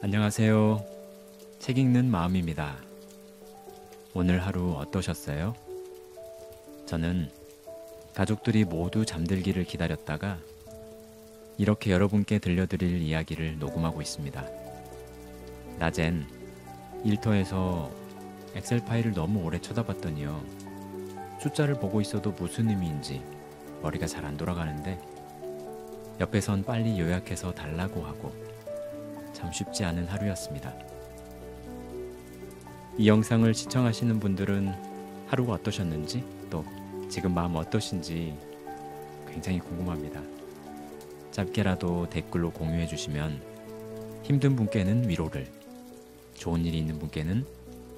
안녕하세요. 책 읽는 마음입니다. 오늘 하루 어떠셨어요? 저는 가족들이 모두 잠들기를 기다렸다가 이렇게 여러분께 들려드릴 이야기를 녹음하고 있습니다. 낮엔 일터에서 엑셀 파일을 너무 오래 쳐다봤더니요. 숫자를 보고 있어도 무슨 의미인지 머리가 잘 안 돌아가는데 옆에선 빨리 요약해서 달라고 하고 참 쉽지 않은 하루였습니다. 이 영상을 시청하시는 분들은 하루가 어떠셨는지 또 지금 마음 어떠신지 굉장히 궁금합니다. 짧게라도 댓글로 공유해 주시면 힘든 분께는 위로를, 좋은 일이 있는 분께는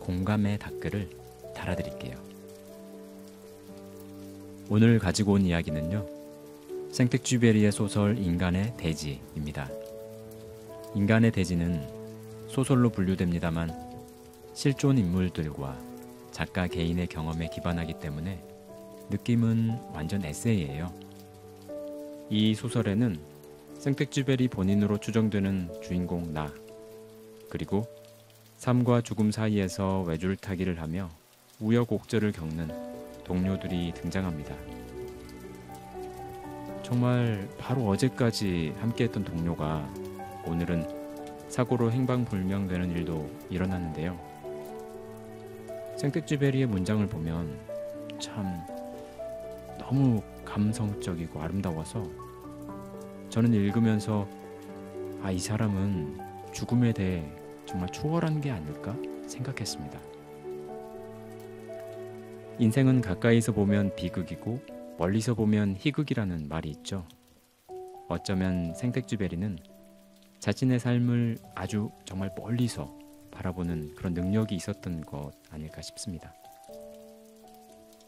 공감의 댓글을 달아드릴게요. 오늘 가지고 온 이야기는요. 생텍쥐베리의 소설 인간의 대지입니다. 인간의 대지는 소설로 분류됩니다만 실존 인물들과 작가 개인의 경험에 기반하기 때문에 느낌은 완전 에세이예요. 이 소설에는 생텍쥐베리 본인으로 추정되는 주인공 나, 그리고 삶과 죽음 사이에서 외줄타기를 하며 우여곡절을 겪는 동료들이 등장합니다. 정말 바로 어제까지 함께했던 동료가 오늘은 사고로 행방불명되는 일도 일어나는데요. 생텍쥐베리의 문장을 보면 참 너무 감성적이고 아름다워서 저는 읽으면서 이 사람은 죽음에 대해 정말 초월한 게 아닐까 생각했습니다. 인생은 가까이서 보면 비극이고 멀리서 보면 희극이라는 말이 있죠. 어쩌면 생텍쥐베리는 자신의 삶을 아주 정말 멀리서 바라보는 그런 능력이 있었던 것 아닐까 싶습니다.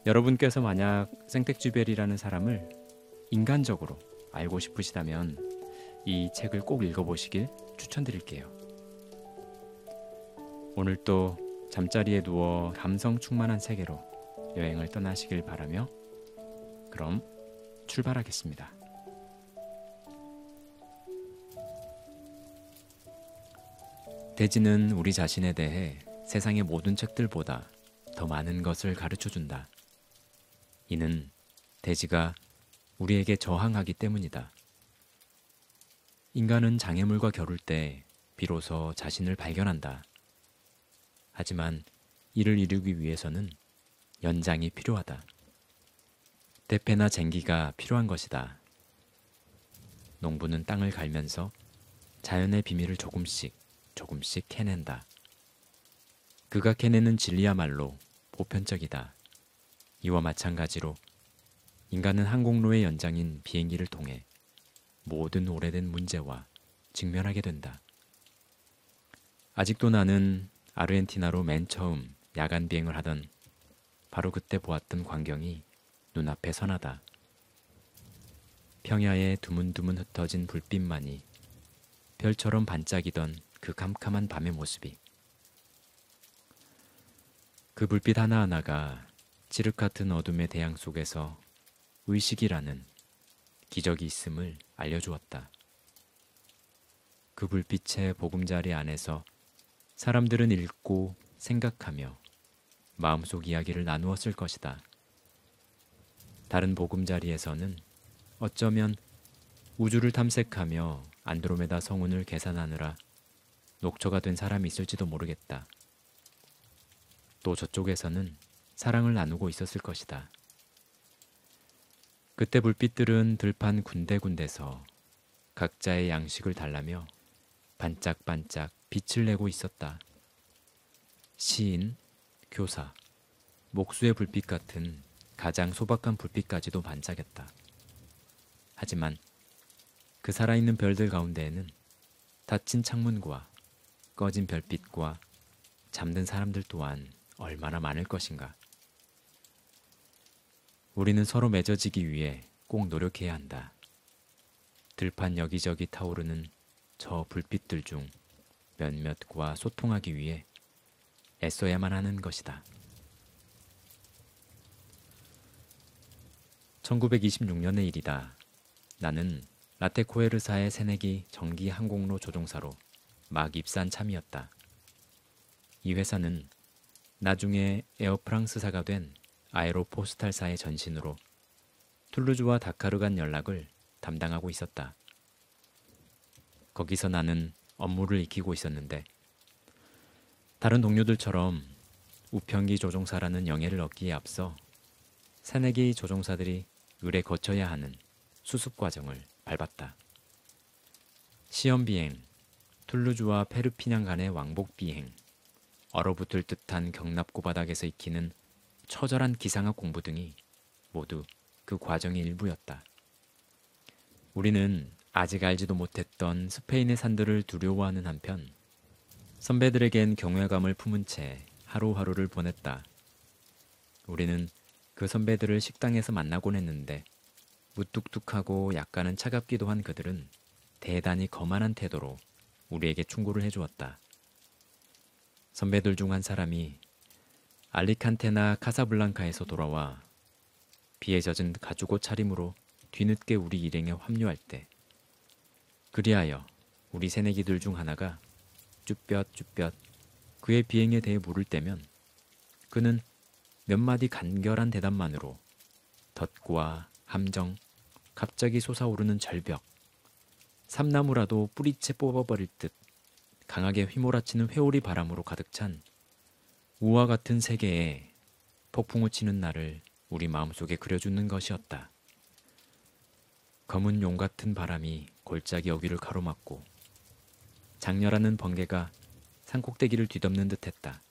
여러분께서 만약 생텍쥐베리라는 사람을 인간적으로 알고 싶으시다면 이 책을 꼭 읽어보시길 추천드릴게요. 오늘 또 잠자리에 누워 감성 충만한 세계로 여행을 떠나시길 바라며 그럼 출발하겠습니다. 대지는 우리 자신에 대해 세상의 모든 책들보다 더 많은 것을 가르쳐준다. 이는 대지가 우리에게 저항하기 때문이다. 인간은 장애물과 겨룰 때 비로소 자신을 발견한다. 하지만 이를 이루기 위해서는 연장이 필요하다. 대패나 쟁기가 필요한 것이다. 농부는 땅을 갈면서 자연의 비밀을 조금씩 캐낸다. 그가 캐내는 진리야말로 보편적이다. 이와 마찬가지로 인간은 항공로의 연장인 비행기를 통해 모든 오래된 문제와 직면하게 된다. 아직도 나는 아르헨티나로 맨 처음 야간 비행을 하던 바로 그때 보았던 광경이 눈앞에 선하다. 평야에 두문두문 흩어진 불빛만이 별처럼 반짝이던 그 캄캄한 밤의 모습이, 그 불빛 하나하나가 칠흑 같은 어둠의 대양 속에서 의식이라는 기적이 있음을 알려주었다. 그 불빛의 보금자리 안에서 사람들은 읽고 생각하며 마음속 이야기를 나누었을 것이다. 다른 보금자리에서는 어쩌면 우주를 탐색하며 안드로메다 성운을 계산하느라 녹초가 된 사람이 있을지도 모르겠다. 또 저쪽에서는 사랑을 나누고 있었을 것이다. 그때 불빛들은 들판 군데군데서 각자의 양식을 달라며 반짝반짝 빛을 내고 있었다. 시인, 교사, 목수의 불빛 같은 가장 소박한 불빛까지도 반짝였다. 하지만 그 살아있는 별들 가운데에는 닫힌 창문과 꺼진 별빛과 잠든 사람들 또한 얼마나 많을 것인가. 우리는 서로 맺어지기 위해 꼭 노력해야 한다. 들판 여기저기 타오르는 저 불빛들 중 몇몇과 소통하기 위해 애써야만 하는 것이다. 1926년의 일이다. 나는 라테코에르사의 새내기 전기 항공로 조종사로 막 입사한 참이었다. 이 회사는 나중에 에어프랑스사가 된 아에로포스탈사의 전신으로 툴루즈와 다카르 간 연락을 담당하고 있었다. 거기서 나는 업무를 익히고 있었는데 다른 동료들처럼 우편기 조종사라는 영예를 얻기에 앞서 새내기 조종사들이 을에 거쳐야 하는 수습 과정을 밟았다. 시험 비행, 툴루즈와 페르피냥 간의 왕복 비행, 얼어붙을 듯한 경납고 바닥에서 익히는 처절한 기상학 공부 등이 모두 그 과정의 일부였다. 우리는 아직 알지도 못했던 스페인의 산들을 두려워하는 한편 선배들에겐 경외감을 품은 채 하루하루를 보냈다. 우리는 그 선배들을 식당에서 만나곤 했는데 무뚝뚝하고 약간은 차갑기도 한 그들은 대단히 거만한 태도로 우리에게 충고를 해주었다. 선배들 중 한 사람이 알리칸테나 카사블랑카에서 돌아와 비에 젖은 가죽 옷 차림으로 뒤늦게 우리 일행에 합류할 때 그리하여 우리 새내기들 중 하나가 쭈뼛쭈뼛 그의 비행에 대해 물을 때면 그는 몇 마디 간결한 대답만으로 덫과 함정, 갑자기 솟아오르는 절벽, 삼나무라도 뿌리채 뽑아버릴 듯 강하게 휘몰아치는 회오리 바람으로 가득 찬 우와 같은 세계에 폭풍우 치는 날을 우리 마음속에 그려주는 것이었다. 검은 용 같은 바람이 골짜기 어귀를 가로막고 장렬하는 번개가 산꼭대기를 뒤덮는 듯했다.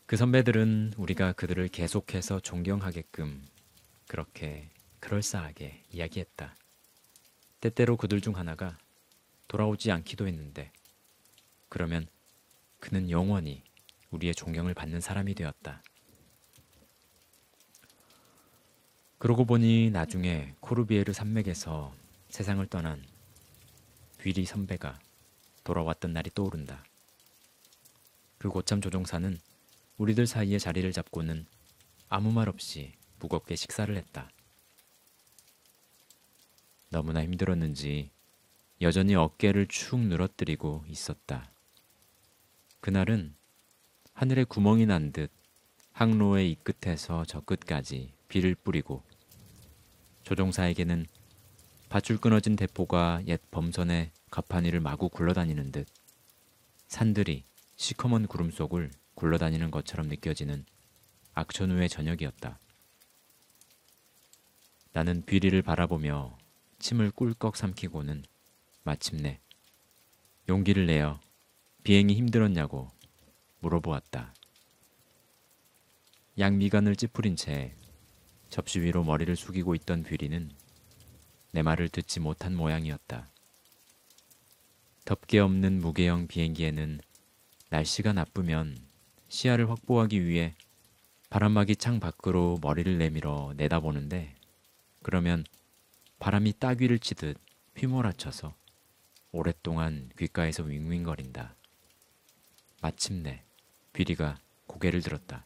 그 선배들은 우리가 그들을 계속해서 존경하게끔 그렇게 그럴싸하게 이야기했다. 때때로 그들 중 하나가 돌아오지 않기도 했는데 그러면 그는 영원히 우리의 존경을 받는 사람이 되었다. 그러고 보니 나중에 코르비에르 산맥에서 세상을 떠난 뷔리 선배가 돌아왔던 날이 떠오른다. 그 고참 조종사는 우리들 사이에 자리를 잡고는 아무 말 없이 무겁게 식사를 했다. 너무나 힘들었는지 여전히 어깨를 축 늘어뜨리고 있었다. 그날은 하늘에 구멍이 난 듯 항로의 이 끝에서 저 끝까지 비를 뿌리고 조종사에게는 밧줄 끊어진 대포가 옛 범선의 가판 위를 마구 굴러다니는 듯 산들이 시커먼 구름 속을 굴러다니는 것처럼 느껴지는 악천후의 저녁이었다. 나는 비리를 바라보며 침을 꿀꺽 삼키고는 마침내 용기를 내어 비행이 힘들었냐고 물어보았다. 양미간을 찌푸린 채 접시 위로 머리를 숙이고 있던 뷔리는 내 말을 듣지 못한 모양이었다. 덮개 없는 무게형 비행기에는 날씨가 나쁘면 시야를 확보하기 위해 바람막이 창 밖으로 머리를 내밀어 내다보는데 그러면 바람이 따귀를 치듯 휘몰아쳐서 오랫동안 귓가에서 윙윙거린다. 마침내 뷔리가 고개를 들었다.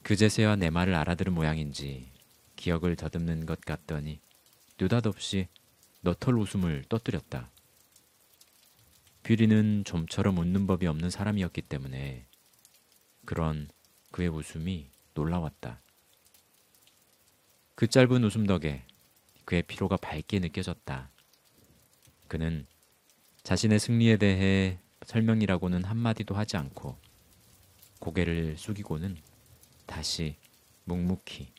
그제서야 내 말을 알아들은 모양인지 기억을 더듬는 것 같더니 느닷없이 너털 웃음을 떠뜨렸다. 뷔리는 좀처럼 웃는 법이 없는 사람이었기 때문에 그런 그의 웃음이 놀라웠다. 그 짧은 웃음 덕에 그의 피로가 밝게 느껴졌다. 그는 자신의 승리에 대해 설명이라고는 한마디도 하지 않고 고개를 숙이고는 다시 묵묵히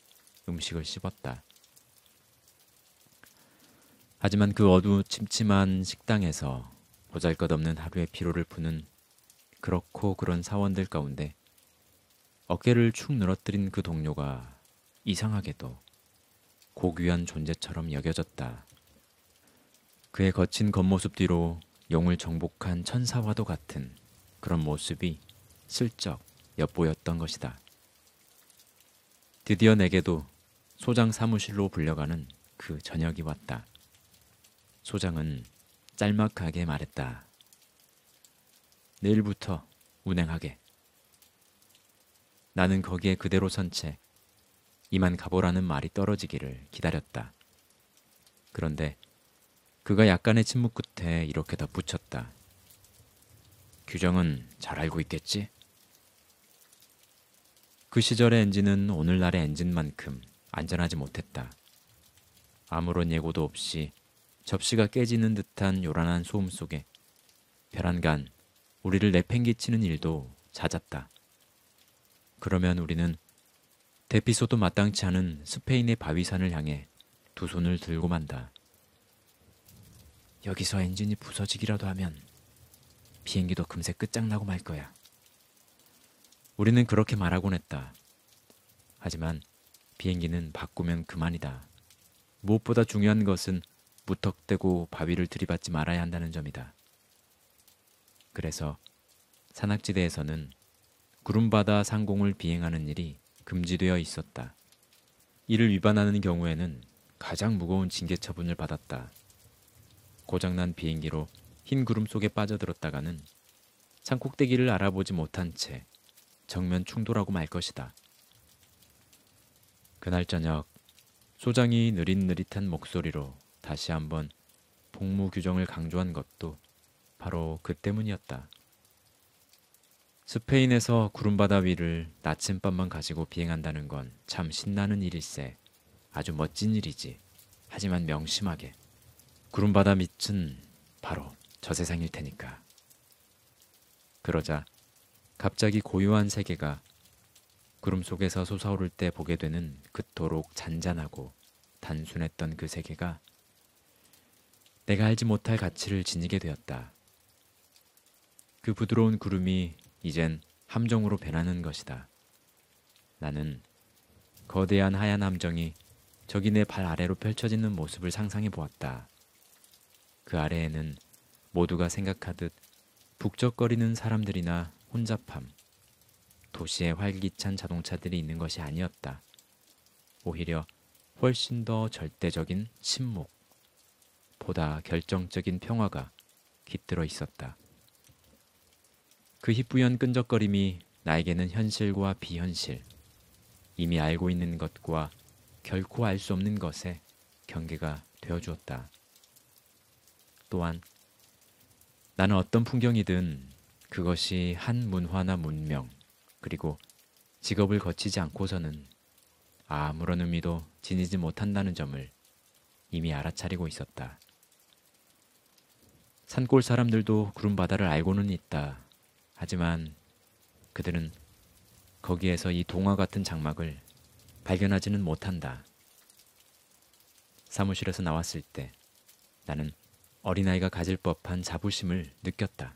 음식을 씹었다. 하지만 그 어두침침한 식당에서 보잘것없는 하루의 피로를 푸는 그렇고 그런 사원들 가운데 어깨를 축 늘어뜨린 그 동료가 이상하게도 고귀한 존재처럼 여겨졌다. 그의 거친 겉모습 뒤로 용을 정복한 천사와도 같은 그런 모습이 슬쩍 엿보였던 것이다. 드디어 내게도 소장 사무실로 불려가는 그 저녁이 왔다. 소장은 짤막하게 말했다. 내일부터 운행하게. 나는 거기에 그대로 선 채 이만 가보라는 말이 떨어지기를 기다렸다. 그런데 그 그가 약간의 침묵 끝에 이렇게 덧붙였다. 규정은 잘 알고 있겠지? 그 시절의 엔진은 오늘날의 엔진만큼 안전하지 못했다. 아무런 예고도 없이 접시가 깨지는 듯한 요란한 소음 속에 별안간 우리를 내팽개치는 일도 잦았다. 그러면 우리는 대피소도 마땅치 않은 스페인의 바위산을 향해 두 손을 들고 만다. 여기서 엔진이 부서지기라도 하면 비행기도 금세 끝장나고 말 거야. 우리는 그렇게 말하곤 했다. 하지만 비행기는 바꾸면 그만이다. 무엇보다 중요한 것은 무턱대고 바위를 들이받지 말아야 한다는 점이다. 그래서 산악지대에서는 구름바다 상공을 비행하는 일이 금지되어 있었다. 이를 위반하는 경우에는 가장 무거운 징계 처분을 받았다. 고장난 비행기로 흰 구름 속에 빠져들었다가는 산꼭대기를 알아보지 못한 채 정면 충돌하고 말 것이다. 그날 저녁 소장이 느릿느릿한 목소리로 다시 한번 복무 규정을 강조한 것도 바로 그 때문이었다. 스페인에서 구름바다 위를 나침반만 가지고 비행한다는 건 참 신나는 일일세. 아주 멋진 일이지. 하지만 명심하게. 구름바다 밑은 바로 저 세상일 테니까. 그러자 갑자기 고요한 세계가 구름 속에서 솟아오를 때 보게 되는 그토록 잔잔하고 단순했던 그 세계가 내가 알지 못할 가치를 지니게 되었다. 그 부드러운 구름이 이젠 함정으로 변하는 것이다. 나는 거대한 하얀 함정이 저기 내 발 아래로 펼쳐지는 모습을 상상해 보았다. 그 아래에는 모두가 생각하듯 북적거리는 사람들이나 혼잡함, 도시의 활기찬 자동차들이 있는 것이 아니었다. 오히려 훨씬 더 절대적인 침묵, 보다 결정적인 평화가 깃들어 있었다. 그 희뿌연 끈적거림이 나에게는 현실과 비현실, 이미 알고 있는 것과 결코 알 수 없는 것의 경계가 되어주었다. 또한 나는 어떤 풍경이든 그것이 한 문화나 문명, 그리고 직업을 거치지 않고서는 아무런 의미도 지니지 못한다는 점을 이미 알아차리고 있었다. 산골 사람들도 구름바다를 알고는 있다. 하지만 그들은 거기에서 이 동화 같은 장막을 발견하지는 못한다. 사무실에서 나왔을 때 나는 어린아이가 가질 법한 자부심을 느꼈다.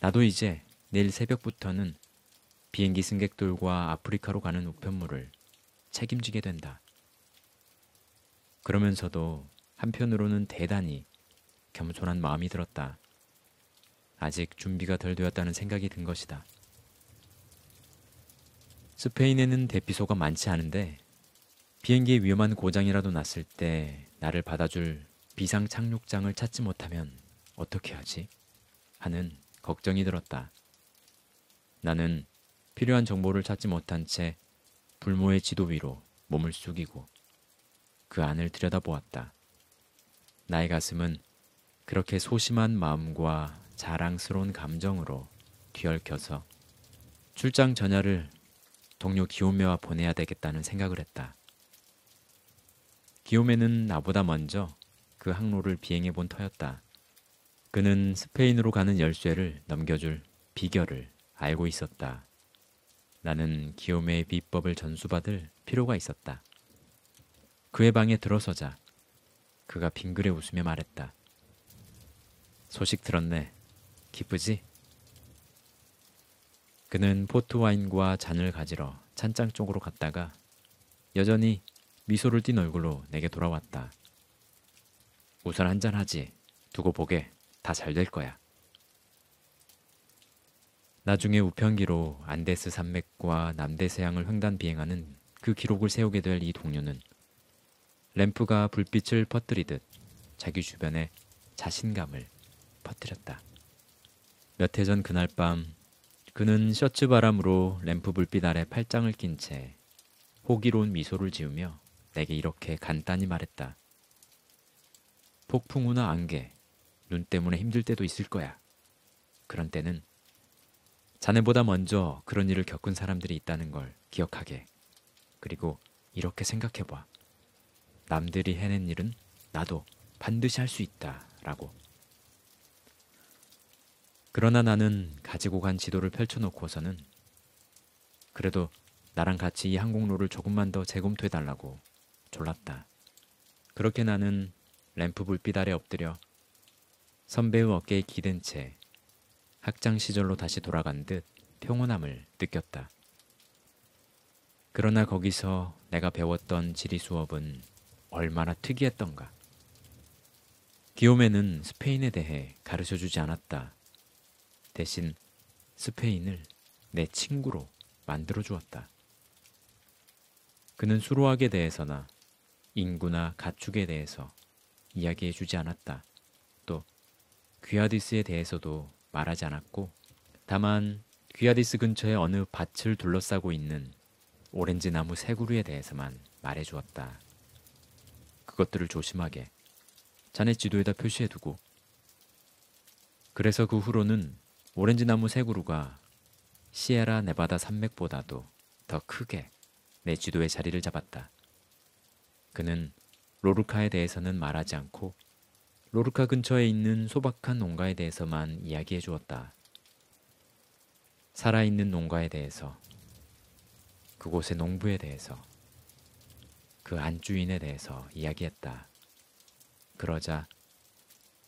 나도 이제 내일 새벽부터는 비행기 승객들과 아프리카로 가는 우편물을 책임지게 된다. 그러면서도 한편으로는 대단히 겸손한 마음이 들었다. 아직 준비가 덜 되었다는 생각이 든 것이다. 스페인에는 대피소가 많지 않은데 비행기에 위험한 고장이라도 났을 때 나를 받아줄 비상 착륙장을 찾지 못하면 어떻게 하지? 하는 걱정이 들었다. 나는 필요한 정보를 찾지 못한 채 불모의 지도 위로 몸을 숙이고 그 안을 들여다보았다. 나의 가슴은 그렇게 소심한 마음과 자랑스러운 감정으로 뒤얽혀서 출장 전야를 동료 기요메와 보내야 되겠다는 생각을 했다. 기요메는 나보다 먼저 그 항로를 비행해 본 터였다. 그는 스페인으로 가는 열쇠를 넘겨줄 비결을 알고 있었다. 나는 기요메의 비법을 전수받을 필요가 있었다. 그의 방에 들어서자 그가 빙그레 웃으며 말했다. 소식 들었네. 기쁘지? 그는 포트와인과 잔을 가지러 찬장 쪽으로 갔다가 여전히 미소를 띤 얼굴로 내게 돌아왔다. 우선 한잔 하지. 두고 보게. 다 잘 될 거야. 나중에 우편기로 안데스 산맥과 남대서양을 횡단 비행하는 그 기록을 세우게 될 이 동료는 램프가 불빛을 퍼뜨리듯 자기 주변에 자신감을 퍼뜨렸다. 몇 해 전 그날 밤 그는 셔츠 바람으로 램프 불빛 아래 팔짱을 낀 채 호기로운 미소를 지으며 내게 이렇게 간단히 말했다. 폭풍우나 안개, 눈 때문에 힘들 때도 있을 거야. 그런 때는 자네보다 먼저 그런 일을 겪은 사람들이 있다는 걸 기억하게. 그리고 이렇게 생각해봐. 남들이 해낸 일은 나도 반드시 할 수 있다. 라고. 그러나 나는 가지고 간 지도를 펼쳐놓고서는 그래도 나랑 같이 이 항공로를 조금만 더 재검토해달라고 졸랐다. 그렇게 나는 램프 불빛 아래 엎드려 선배의 어깨에 기댄 채 학창 시절로 다시 돌아간 듯 평온함을 느꼈다. 그러나 거기서 내가 배웠던 지리 수업은 얼마나 특이했던가. 기욤에는 스페인에 대해 가르쳐주지 않았다. 대신 스페인을 내 친구로 만들어 주었다. 그는 수로학에 대해서나 인구나 가축에 대해서 이야기해 주지 않았다. 또 귀아디스에 대해서도 말하지 않았고, 다만 귀아디스 근처의 어느 밭을 둘러싸고 있는 오렌지 나무 세 그루에 대해서만 말해 주었다. 그것들을 조심하게 자네 지도에다 표시해 두고. 그래서 그 후로는 오렌지 나무 세 그루가 시에라 네바다 산맥보다도 더 크게 내 지도에 자리를 잡았다. 그는 로르카에 대해서는 말하지 않고 로르카 근처에 있는 소박한 농가에 대해서만 이야기해 주었다. 살아있는 농가에 대해서, 그곳의 농부에 대해서, 그 안주인에 대해서 이야기했다. 그러자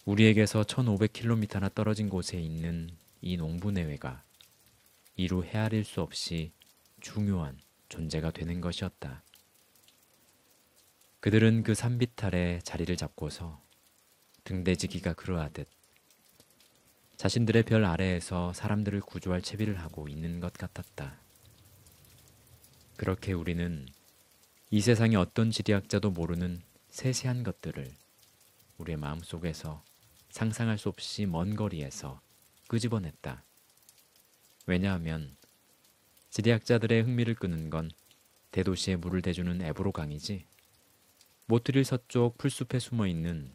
우리에게서 1500km나 떨어진 곳에 있는 이 농부 내외가 이루 헤아릴 수 없이 중요한 존재가 되는 것이었다. 그들은 그 산비탈에 자리를 잡고서 등대지기가 그러하듯 자신들의 별 아래에서 사람들을 구조할 채비를 하고 있는 것 같았다. 그렇게 우리는 이 세상의 어떤 지리학자도 모르는 세세한 것들을 우리의 마음속에서 상상할 수 없이 먼 거리에서 끄집어냈다. 왜냐하면 지리학자들의 흥미를 끄는 건 대도시에 물을 대주는 에브로 강이지, 모트릴 서쪽 풀숲에 숨어있는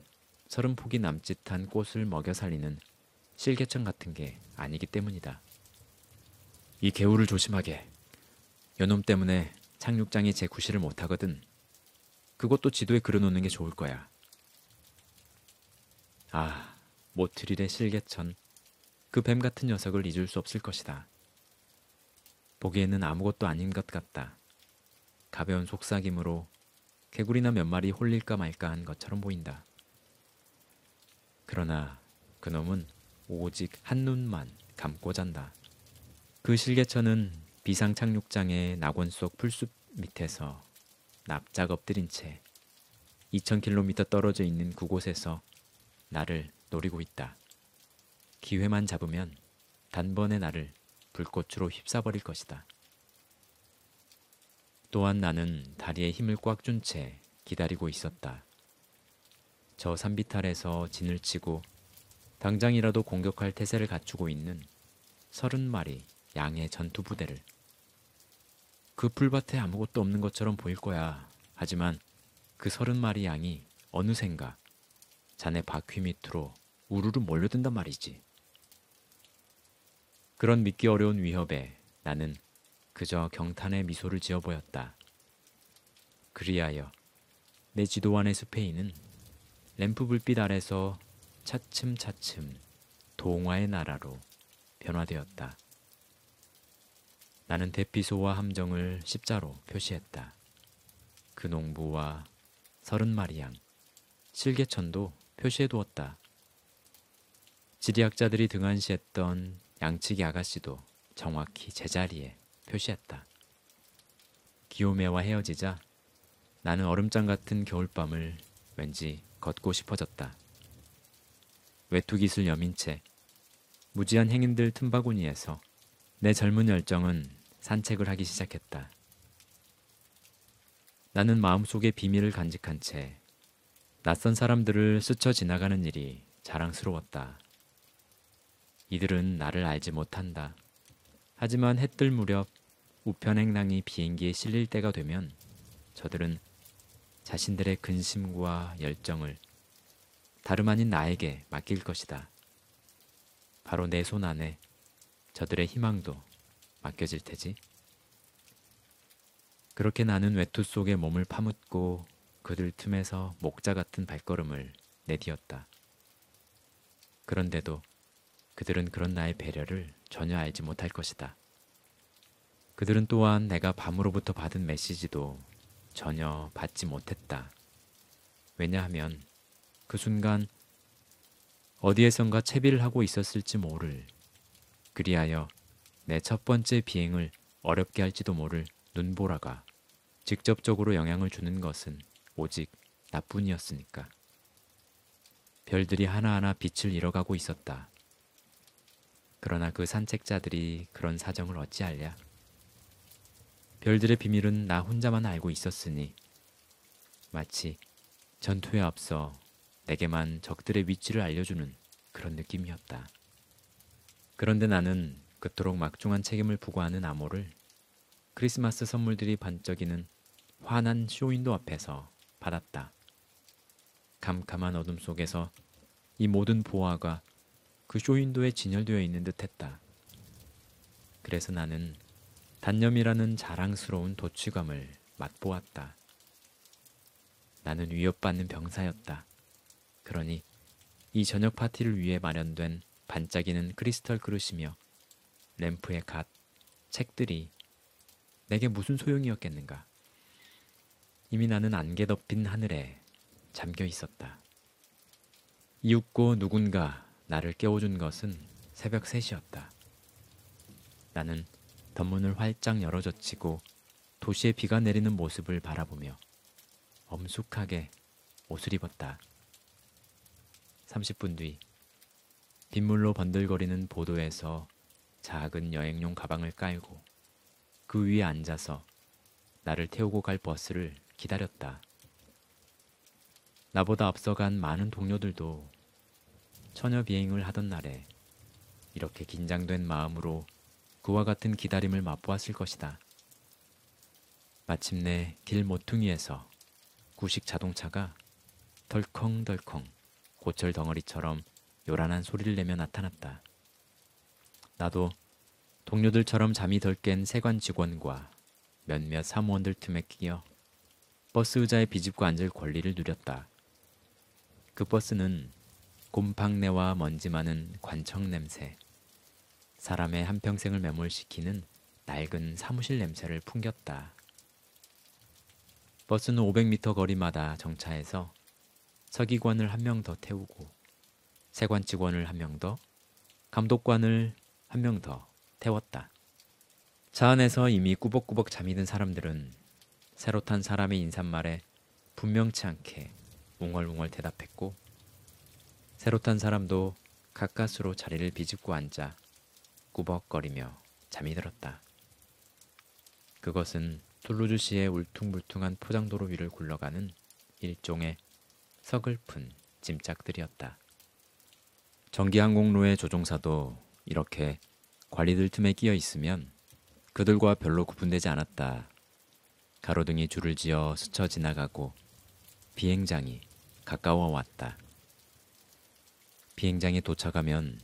30폭이 남짓한 꽃을 먹여 살리는 실개천 같은 게 아니기 때문이다. 이 개울을 조심하게. 요놈 때문에 착륙장이 제 구실을 못하거든. 그것도 지도에 그려놓는 게 좋을 거야. 아, 모트릴의 실개천, 그 뱀 같은 녀석을 잊을 수 없을 것이다. 보기에는 아무것도 아닌 것 같다. 가벼운 속삭임으로 개구리나 몇 마리 홀릴까 말까 한 것처럼 보인다. 그러나 그놈은 오직 한눈만 감고 잔다. 그 실개천은 비상 착륙장의 낙원 속 풀숲 밑에서 납작 엎드린 채 2000km 떨어져 있는 그곳에서 나를 노리고 있다. 기회만 잡으면 단번에 나를 불꽃으로 휩싸버릴 것이다. 또한 나는 다리에 힘을 꽉 준 채 기다리고 있었다. 저 산비탈에서 진을 치고 당장이라도 공격할 태세를 갖추고 있는 30마리 양의 전투부대를. 그 풀밭에 아무것도 없는 것처럼 보일 거야. 하지만 그 30마리 양이 어느샌가 자네 바퀴 밑으로 우르르 몰려든단 말이지. 그런 믿기 어려운 위협에 나는 그저 경탄의 미소를 지어 보였다. 그리하여 내 지도 안의 스페인은 램프 불빛 아래서 차츰차츰 동화의 나라로 변화되었다. 나는 대피소와 함정을 십자로 표시했다. 그 농부와 30마리 양, 실개천도 표시해두었다. 지리학자들이 등한시했던 양치기 아가씨도 정확히 제자리에 표시했다. 기욤에와 헤어지자 나는 얼음장 같은 겨울밤을 왠지 걷고 싶어졌다. 외투깃을 여민 채 무지한 행인들 틈바구니에서 내 젊은 열정은 산책을 하기 시작했다. 나는 마음속에 비밀을 간직한 채 낯선 사람들을 스쳐 지나가는 일이 자랑스러웠다. 이들은 나를 알지 못한다. 하지만 해 뜰 무렵 우편행랑이 비행기에 실릴 때가 되면 저들은 자신들의 근심과 열정을 다름 아닌 나에게 맡길 것이다. 바로 내 손 안에 저들의 희망도 맡겨질 테지. 그렇게 나는 외투 속에 몸을 파묻고 그들 틈에서 목자 같은 발걸음을 내디뎠다. 그런데도 그들은 그런 나의 배려를 전혀 알지 못할 것이다. 그들은 또한 내가 밤으로부터 받은 메시지도 전혀 받지 못했다. 왜냐하면 그 순간 어디에선가 채비를 하고 있었을지 모를, 그리하여 내 첫 번째 비행을 어렵게 할지도 모를 눈보라가 직접적으로 영향을 주는 것은 오직 나뿐이었으니까. 별들이 하나하나 빛을 잃어가고 있었다. 그러나 그 산책자들이 그런 사정을 어찌알랴? 별들의 비밀은 나 혼자만 알고 있었으니 마치 전투에 앞서 내게만 적들의 위치를 알려주는 그런 느낌이었다. 그런데 나는 그토록 막중한 책임을 부과하는 암호를 크리스마스 선물들이 반짝이는 환한 쇼윈도 앞에서 받았다. 캄캄한 어둠 속에서 이 모든 보화가 그 쇼윈도에 진열되어 있는 듯했다. 그래서 나는 단념이라는 자랑스러운 도취감을 맛보았다. 나는 위협받는 병사였다. 그러니 이 저녁 파티를 위해 마련된 반짝이는 크리스털 그릇이며 램프의 갓, 책들이 내게 무슨 소용이었겠는가. 이미 나는 안개 덮인 하늘에 잠겨 있었다. 이윽고 누군가 나를 깨워준 것은 새벽 3시였다. 나는 덧문을 활짝 열어젖히고 도시에 비가 내리는 모습을 바라보며 엄숙하게 옷을 입었다. 30분 뒤 빗물로 번들거리는 보도에서 작은 여행용 가방을 깔고 그 위에 앉아서 나를 태우고 갈 버스를 기다렸다. 나보다 앞서간 많은 동료들도 처녀 비행을 하던 날에 이렇게 긴장된 마음으로 그와 같은 기다림을 맛보았을 것이다. 마침내 길 모퉁이에서 구식 자동차가 덜컹덜컹 고철 덩어리처럼 요란한 소리를 내며 나타났다. 나도 동료들처럼 잠이 덜 깬 세관 직원과 몇몇 사무원들 틈에 끼어 버스 의자에 비집고 앉을 권리를 누렸다. 그 버스는 곰팡내와 먼지 많은 관청 냄새, 사람의 한평생을 매몰시키는 낡은 사무실 냄새를 풍겼다. 버스는 500m 거리마다 정차해서 서기관을 한 명 더 태우고 세관 직원을 한 명 더, 감독관을 한 명 더 태웠다. 차 안에서 이미 꾸벅꾸벅 잠이 든 사람들은 새로 탄 사람의 인사말에 분명치 않게 웅얼웅얼 대답했고, 새로 탄 사람도 가까스로 자리를 비집고 앉아 꾸벅거리며 잠이 들었다. 그것은 툴루즈시의 울퉁불퉁한 포장도로 위를 굴러가는 일종의 서글픈 짐짝들이었다. 전기항공로의 조종사도 이렇게 관리들 틈에 끼어 있으면 그들과 별로 구분되지 않았다. 가로등이 줄을 지어 스쳐 지나가고 비행장이 가까워 왔다. 비행장에 도착하면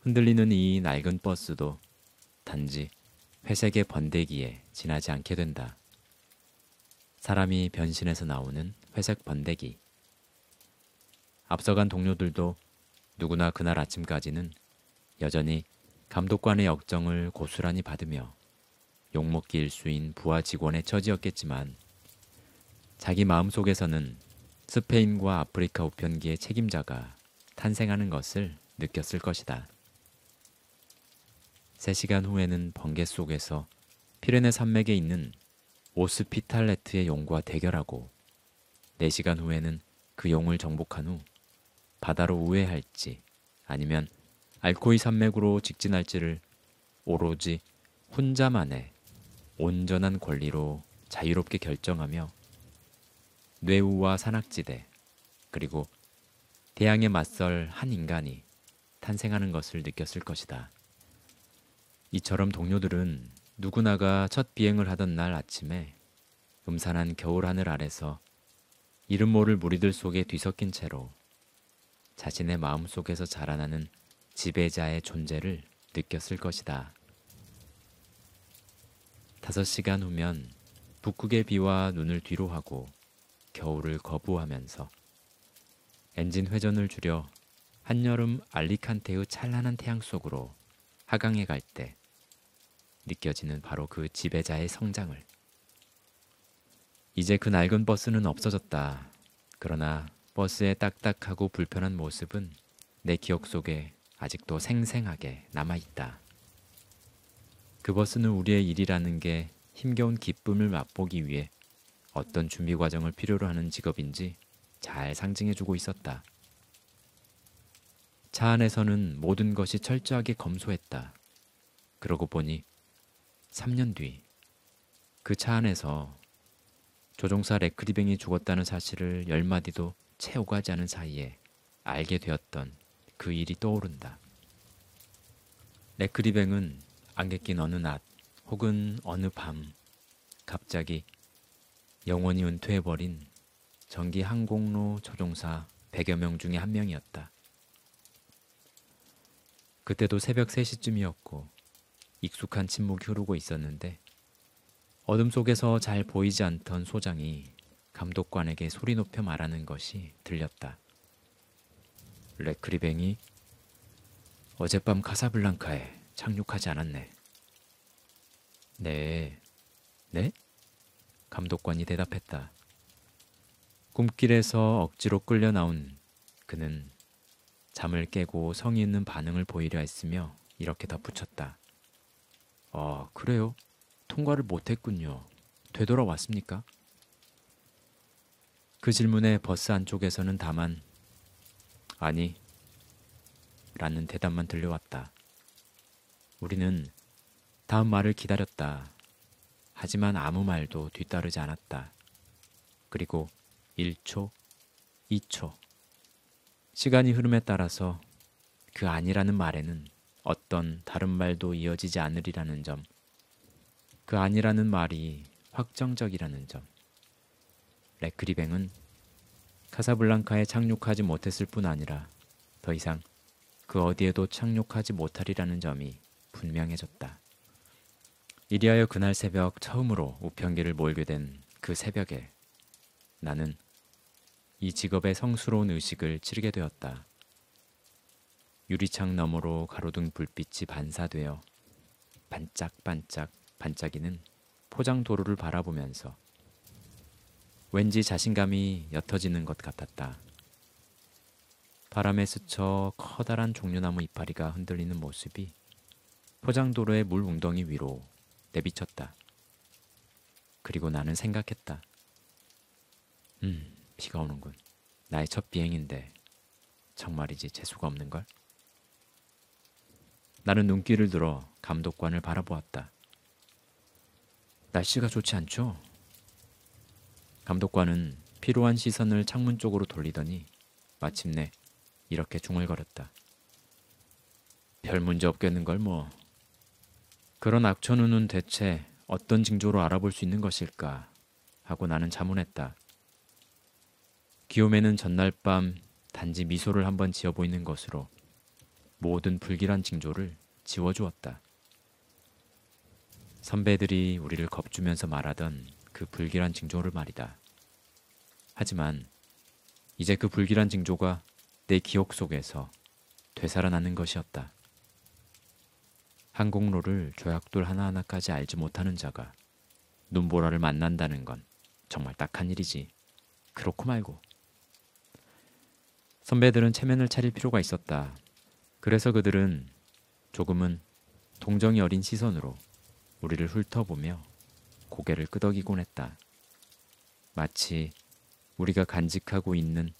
흔들리는 이 낡은 버스도 단지 회색의 번데기에 지나지 않게 된다. 사람이 변신해서 나오는 회색 번데기. 앞서간 동료들도 누구나 그날 아침까지는 여전히 감독관의 역정을 고스란히 받으며 욕먹기 일수인 부하 직원의 처지였겠지만 자기 마음속에서는 스페인과 아프리카 우편기의 책임자가 탄생하는 것을 느꼈을 것이다. 3시간 후에는 번개 속에서 피레네 산맥에 있는 오스피탈레트의 용과 대결하고 4시간 후에는 그 용을 정복한 후 바다로 우회할지 아니면 알코이 산맥으로 직진할지를 오로지 혼자만의 온전한 권리로 자유롭게 결정하며 뇌우와 산악지대 그리고 대양에 맞설 한 인간이 탄생하는 것을 느꼈을 것이다. 이처럼 동료들은 누구나가 첫 비행을 하던 날 아침에 음산한 겨울 하늘 아래서 이름 모를 무리들 속에 뒤섞인 채로 자신의 마음속에서 자라나는 지배자의 존재를 느꼈을 것이다. 5시간 후면 북극의 비와 눈을 뒤로 하고 겨울을 거부하면서 엔진 회전을 줄여 한여름 알리칸테의 찬란한 태양 속으로 하강해 갈 때 느껴지는 바로 그 지배자의 성장을. 이제 그 낡은 버스는 없어졌다. 그러나 버스의 딱딱하고 불편한 모습은 내 기억 속에 아직도 생생하게 남아있다. 그 버스는 우리의 일이라는 게 힘겨운 기쁨을 맛보기 위해 어떤 준비 과정을 필요로 하는 직업인지 잘 상징해주고 있었다. 차 안에서는 모든 것이 철저하게 검소했다. 그러고 보니 3년 뒤 그 차 안에서 조종사 레크리뱅이 죽었다는 사실을 10마디도 채 오가지 않은 사이에 알게 되었던 그 일이 떠오른다. 레크리뱅은 안개 낀 어느 낮 혹은 어느 밤 갑자기 영원히 은퇴해버린 전기 항공로 조종사 100여 명 중에 한 명이었다. 그때도 새벽 3시쯤이었고 익숙한 침묵이 흐르고 있었는데 어둠 속에서 잘 보이지 않던 소장이 감독관에게 소리 높여 말하는 것이 들렸다. 레크리뱅이 어젯밤 카사블랑카에 착륙하지 않았네. 네. 네? 감독관이 대답했다. 꿈길에서 억지로 끌려 나온 그는 잠을 깨고 성의 있는 반응을 보이려 했으며 이렇게 덧붙였다. 그래요? 통과를 못했군요. 되돌아왔습니까? 그 질문에 버스 안쪽에서는 다만 아니 라는 대답만 들려왔다. 우리는 다음 말을 기다렸다. 하지만 아무 말도 뒤따르지 않았다. 그리고 1초, 2초. 시간이 흐름에 따라서 그 아니라는 말에는 어떤 다른 말도 이어지지 않으리라는 점, 그 아니라는 말이 확정적이라는 점. 레크리뱅은 카사블랑카에 착륙하지 못했을 뿐 아니라 더 이상 그 어디에도 착륙하지 못하리라는 점이 분명해졌다. 이리하여 그날 새벽 처음으로 우편기를 몰게 된 그 새벽에 나는 이 직업의 성스러운 의식을 치르게 되었다. 유리창 너머로 가로등 불빛이 반사되어 반짝반짝 반짝이는 포장 도로를 바라보면서 왠지 자신감이 옅어지는 것 같았다. 바람에 스쳐 커다란 종려나무 이파리가 흔들리는 모습이 포장도로의 물 웅덩이 위로 내비쳤다. 그리고 나는 생각했다. 비가 오는군. 나의 첫 비행인데 정말이지 재수가 없는걸? 나는 눈길을 들어 감독관을 바라보았다. 날씨가 좋지 않죠? 감독관은 피로한 시선을 창문 쪽으로 돌리더니 마침내 이렇게 중얼거렸다. 별 문제 없겠는걸 뭐. 그런 악천후는 대체 어떤 징조로 알아볼 수 있는 것일까 하고 나는 자문했다. 기욤에는 전날 밤 단지 미소를 한번 지어 보이는 것으로 모든 불길한 징조를 지워주었다. 선배들이 우리를 겁주면서 말하던 그 불길한 징조를 말이다. 하지만 이제 그 불길한 징조가 내 기억 속에서 되살아나는 것이었다. 항공로를 조약돌 하나하나까지 알지 못하는 자가 눈보라를 만난다는 건 정말 딱한 일이지. 그렇고 말고. 선배들은 체면을 차릴 필요가 있었다. 그래서 그들은 조금은 동정이 어린 시선으로 우리를 훑어보며 고개를 끄덕이곤 했다. 마치 우리가 간직하고 있는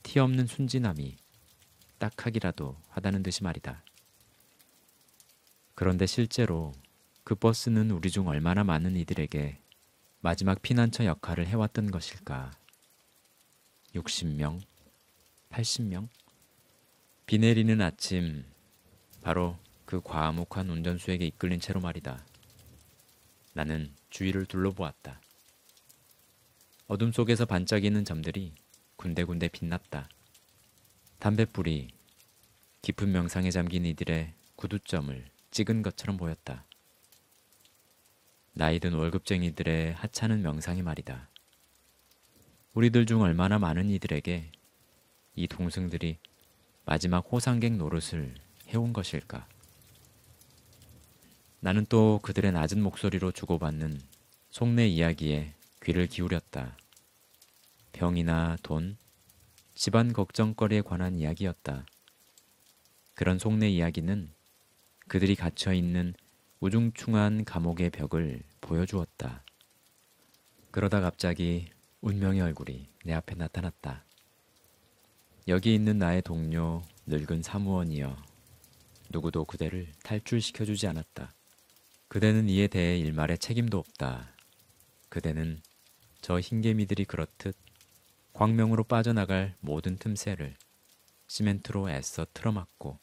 티 없는 순진함이 딱하기라도 하다는 듯이 말이다. 그런데 실제로 그 버스는 우리 중 얼마나 많은 이들에게 마지막 피난처 역할을 해왔던 것일까? 60명? 80명? 비 내리는 아침, 바로 그 과묵한 운전수에게 이끌린 채로 말이다. 나는 주위를 둘러보았다. 어둠 속에서 반짝이는 점들이 군데군데 빛났다. 담뱃불이 깊은 명상에 잠긴 이들의 구두점을 찍은 것처럼 보였다. 나이든 월급쟁이들의 하찮은 명상이 말이다. 우리들 중 얼마나 많은 이들에게 이 동승들이 마지막 호상객 노릇을 해온 것일까? 나는 또 그들의 낮은 목소리로 주고받는 속내 이야기에 귀를 기울였다. 병이나 돈, 집안 걱정거리에 관한 이야기였다. 그런 속내 이야기는 그들이 갇혀있는 우중충한 감옥의 벽을 보여주었다. 그러다 갑자기 운명의 얼굴이 내 앞에 나타났다. 여기 있는 나의 동료 늙은 사무원이여, 누구도 그대를 탈출시켜주지 않았다. 그대는 이에 대해 일말의 책임도 없다. 그대는 저 흰개미들이 그렇듯 광명으로 빠져나갈 모든 틈새를 시멘트로 애써 틀어막고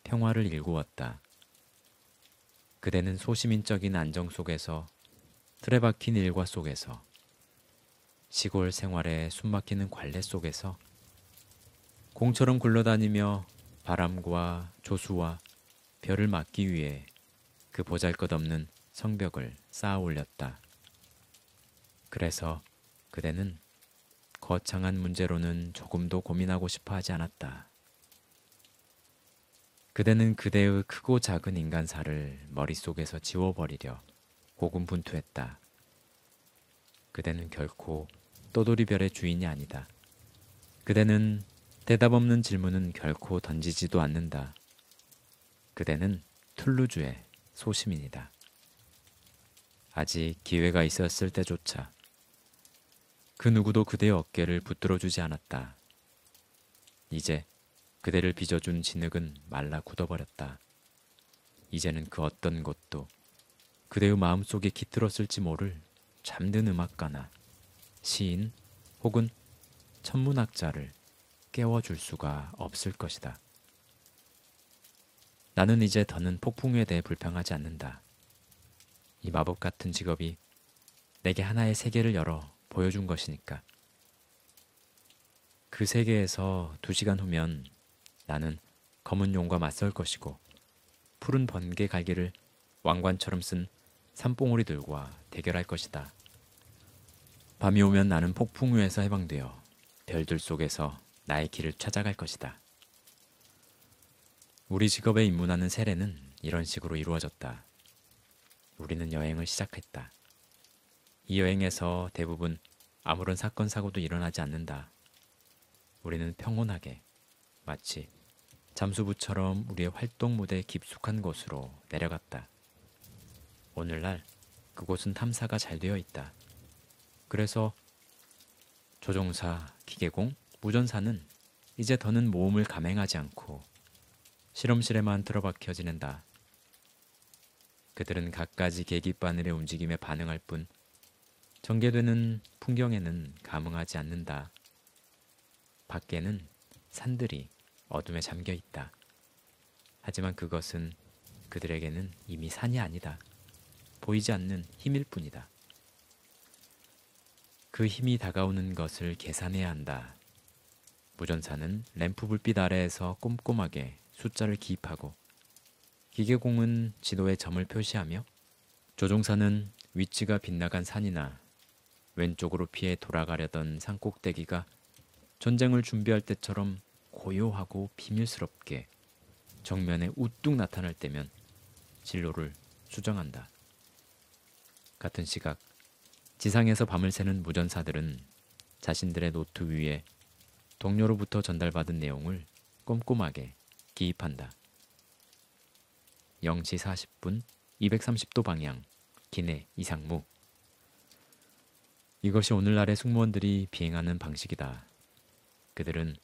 평화를 일구었다. 그대는 소시민적인 안정 속에서, 틀에 박힌 일과 속에서, 시골 생활에 숨막히는 관례 속에서 공처럼 굴러다니며 바람과 조수와 별을 막기 위해 그 보잘것없는 성벽을 쌓아 올렸다. 그래서 그대는 거창한 문제로는 조금도 고민하고 싶어 하지 않았다. 그대는 그대의 크고 작은 인간사를 머릿속에서 지워버리려 고군분투했다. 그대는 결코 떠돌이별의 주인이 아니다. 그대는 대답 없는 질문은 결코 던지지도 않는다. 그대는 툴루즈의 소시민이다. 아직 기회가 있었을 때조차 그 누구도 그대의 어깨를 붙들어주지 않았다. 이제 그대를 빚어준 진흙은 말라 굳어버렸다. 이제는 그 어떤 것도 그대의 마음속에 깃들었을지 모를 잠든 음악가나 시인 혹은 천문학자를 깨워줄 수가 없을 것이다. 나는 이제 더는 폭풍에 대해 불평하지 않는다. 이 마법 같은 직업이 내게 하나의 세계를 열어 보여준 것이니까. 그 세계에서 2시간 후면 나는 검은 용과 맞설 것이고, 푸른 번개 갈기를 왕관처럼 쓴 산봉우리들과 대결할 것이다. 밤이 오면 나는 폭풍 위에서 해방되어 별들 속에서 나의 길을 찾아갈 것이다. 우리 직업에 입문하는 세례는 이런 식으로 이루어졌다. 우리는 여행을 시작했다. 이 여행에서 대부분 아무런 사건 사고도 일어나지 않는다. 우리는 평온하게 마치 잠수부처럼 우리의 활동 무대 깊숙한 곳으로 내려갔다. 오늘날 그곳은 탐사가 잘 되어 있다. 그래서 조종사, 기계공, 무전사는 이제 더는 모험을 감행하지 않고 실험실에만 틀어박혀 지낸다. 그들은 갖가지 계기바늘의 움직임에 반응할 뿐 전개되는 풍경에는 감흥하지 않는다. 밖에는 산들이 어둠에 잠겨 있다. 하지만 그것은 그들에게는 이미 산이 아니다. 보이지 않는 힘일 뿐이다. 그 힘이 다가오는 것을 계산해야 한다. 무전사는 램프 불빛 아래에서 꼼꼼하게 숫자를 기입하고, 기계공은 지도에 점을 표시하며, 조종사는 위치가 빗나간 산이나 왼쪽으로 피해 돌아가려던 산꼭대기가 전쟁을 준비할 때처럼 고요하고 비밀스럽게 정면에 우뚝 나타날 때면 진로를 수정한다. 같은 시각 지상에서 밤을 새는 무전사들은 자신들의 노트 위에 동료로부터 전달받은 내용을 꼼꼼하게 기입한다. 0시 40분 230도 방향 기내 이상무. 이것이 오늘날의 승무원들이 비행하는 방식이다. 그들은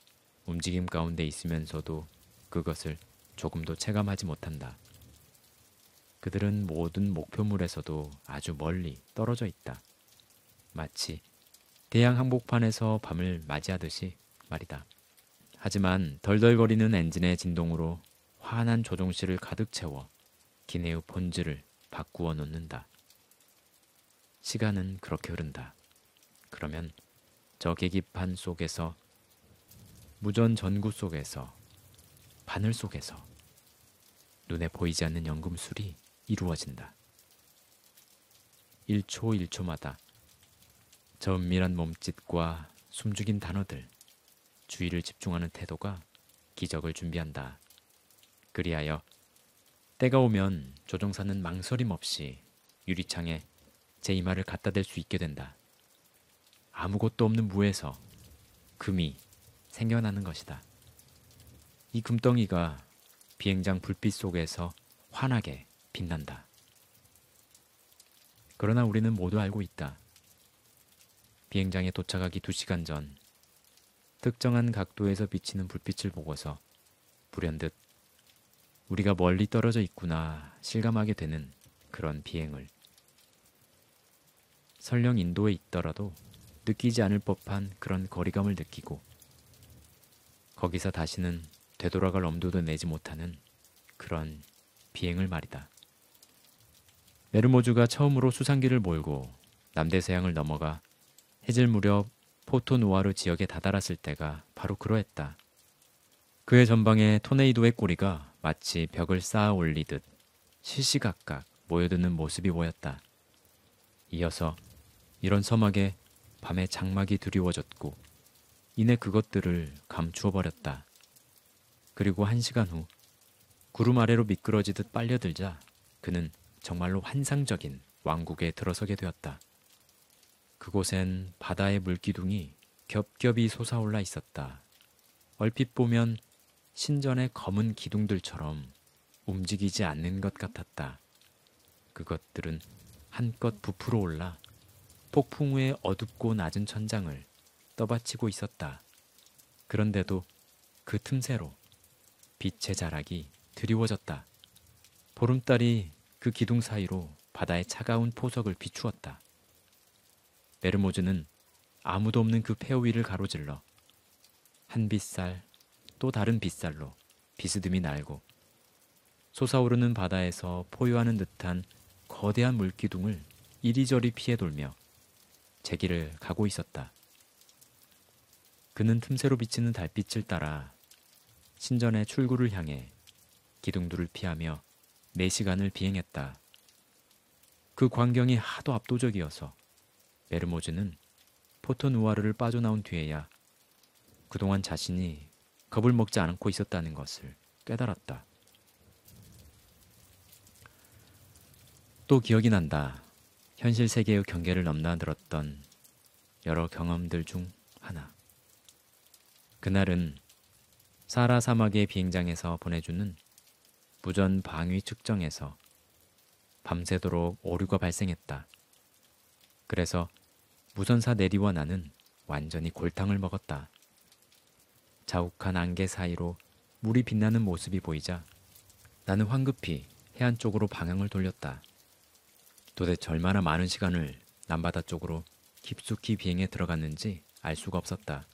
움직임 가운데 있으면서도 그것을 조금도 체감하지 못한다. 그들은 모든 목표물에서도 아주 멀리 떨어져 있다. 마치 대양 항복판에서 밤을 맞이하듯이 말이다. 하지만 덜덜거리는 엔진의 진동으로 환한 조종실을 가득 채워 기내의 본질을 바꾸어 놓는다. 시간은 그렇게 흐른다. 그러면 저 계기판 속에서 무전 전구 속에서, 바늘 속에서 눈에 보이지 않는 연금술이 이루어진다. 1초 1초마다 저 은밀한 몸짓과 숨죽인 단어들, 주의를 집중하는 태도가 기적을 준비한다. 그리하여 때가 오면 조종사는 망설임 없이 유리창에 제 이마를 갖다 댈 수 있게 된다. 아무것도 없는 무에서 금이 생겨나는 것이다. 이 금덩이가 비행장 불빛 속에서 환하게 빛난다. 그러나 우리는 모두 알고 있다. 비행장에 도착하기 2시간 전 특정한 각도에서 비치는 불빛을 보고서 불현듯 우리가 멀리 떨어져 있구나 실감하게 되는 그런 비행을, 설령 인도에 있더라도 느끼지 않을 법한 그런 거리감을 느끼고 거기서 다시는 되돌아갈 엄두도 내지 못하는 그런 비행을 말이다. 메르모즈가 처음으로 수상기를 몰고 남대서양을 넘어가 해질 무렵 포토누아르 지역에 다다랐을 때가 바로 그러했다. 그의 전방에 토네이도의 꼬리가 마치 벽을 쌓아 올리듯 시시각각 모여드는 모습이 보였다. 이어서 이런 서막에 밤의 장막이 드리워졌고 이내 그것들을 감추어 버렸다. 그리고 1시간 후 구름 아래로 미끄러지듯 빨려들자 그는 정말로 환상적인 왕국에 들어서게 되었다. 그곳엔 바다의 물기둥이 겹겹이 솟아올라 있었다. 얼핏 보면 신전의 검은 기둥들처럼 움직이지 않는 것 같았다. 그것들은 한껏 부풀어 올라 폭풍 후의 어둡고 낮은 천장을 떠받치고 있었다. 그런데도 그 틈새로 빛의 자락이 드리워졌다. 보름달이 그 기둥 사이로 바다의 차가운 포석을 비추었다. 메르모즈는 아무도 없는 그 폐허 위를 가로질러 한 빗살 또 다른 빗살로 비스듬히 날고 솟아오르는 바다에서 포효하는 듯한 거대한 물기둥을 이리저리 피해 돌며 제 길을 가고 있었다. 그는 틈새로 비치는 달빛을 따라 신전의 출구를 향해 기둥들을 피하며 4시간을 비행했다. 그 광경이 하도 압도적이어서 메르모즈는 포토누아르를 빠져나온 뒤에야 그동안 자신이 겁을 먹지 않고 있었다는 것을 깨달았다. 또 기억이 난다. 현실 세계의 경계를 넘나들었던 여러 경험들 중 하나. 그날은 사하라 사막의 비행장에서 보내주는 무전 방위 측정에서 밤새도록 오류가 발생했다. 그래서 무전사 내리와 나는 완전히 골탕을 먹었다. 자욱한 안개 사이로 물이 빛나는 모습이 보이자 나는 황급히 해안 쪽으로 방향을 돌렸다. 도대체 얼마나 많은 시간을 남바다 쪽으로 깊숙이 비행에 들어갔는지 알 수가 없었다.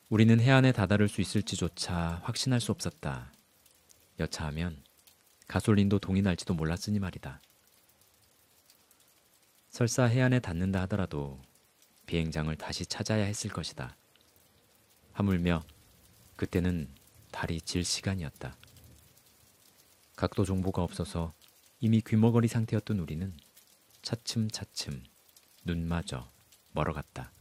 우리는 해안에 다다를 수 있을지조차 확신할 수 없었다. 여차하면 가솔린도 동이 날지도 몰랐으니 말이다. 설사 해안에 닿는다 하더라도 비행장을 다시 찾아야 했을 것이다. 하물며 그때는 달이 질 시간이었다. 각도 정보가 없어서 이미 귀머거리 상태였던 우리는 차츰차츰 눈마저 멀어갔다.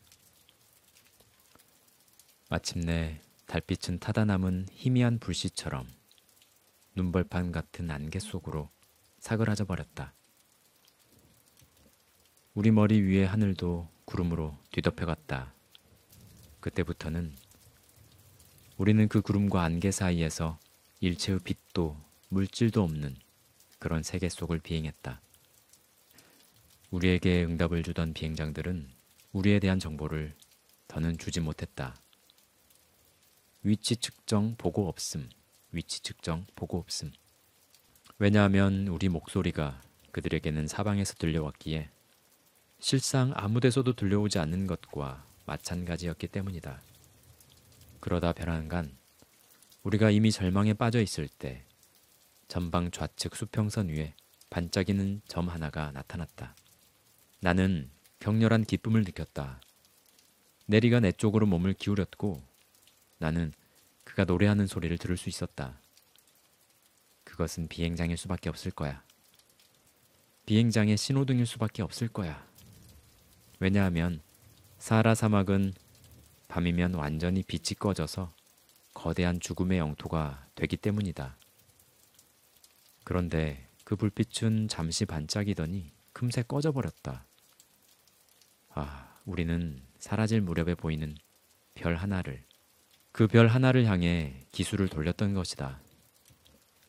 마침내 달빛은 타다 남은 희미한 불씨처럼 눈벌판 같은 안개 속으로 사그라져 버렸다. 우리 머리 위의 하늘도 구름으로 뒤덮여갔다. 그때부터는 우리는 그 구름과 안개 사이에서 일체의 빛도 물질도 없는 그런 세계 속을 비행했다. 우리에게 응답을 주던 비행장들은 우리에 대한 정보를 더는 주지 못했다. 위치 측정 보고 없음, 위치 측정 보고 없음. 왜냐하면 우리 목소리가 그들에게는 사방에서 들려왔기에 실상 아무 데서도 들려오지 않는 것과 마찬가지였기 때문이다. 그러다 벼랑간 우리가 이미 절망에 빠져 있을 때 전방 좌측 수평선 위에 반짝이는 점 하나가 나타났다. 나는 격렬한 기쁨을 느꼈다. 내리가 내 쪽으로 몸을 기울였고 나는 그가 노래하는 소리를 들을 수 있었다. 그것은 비행장일 수밖에 없을 거야. 비행장의 신호등일 수밖에 없을 거야. 왜냐하면 사하라 사막은 밤이면 완전히 빛이 꺼져서 거대한 죽음의 영토가 되기 때문이다. 그런데 그 불빛은 잠시 반짝이더니 금세 꺼져버렸다. 아, 우리는 사라질 무렵에 보이는 별 하나를, 그 별 하나를 향해 기술을 돌렸던 것이다.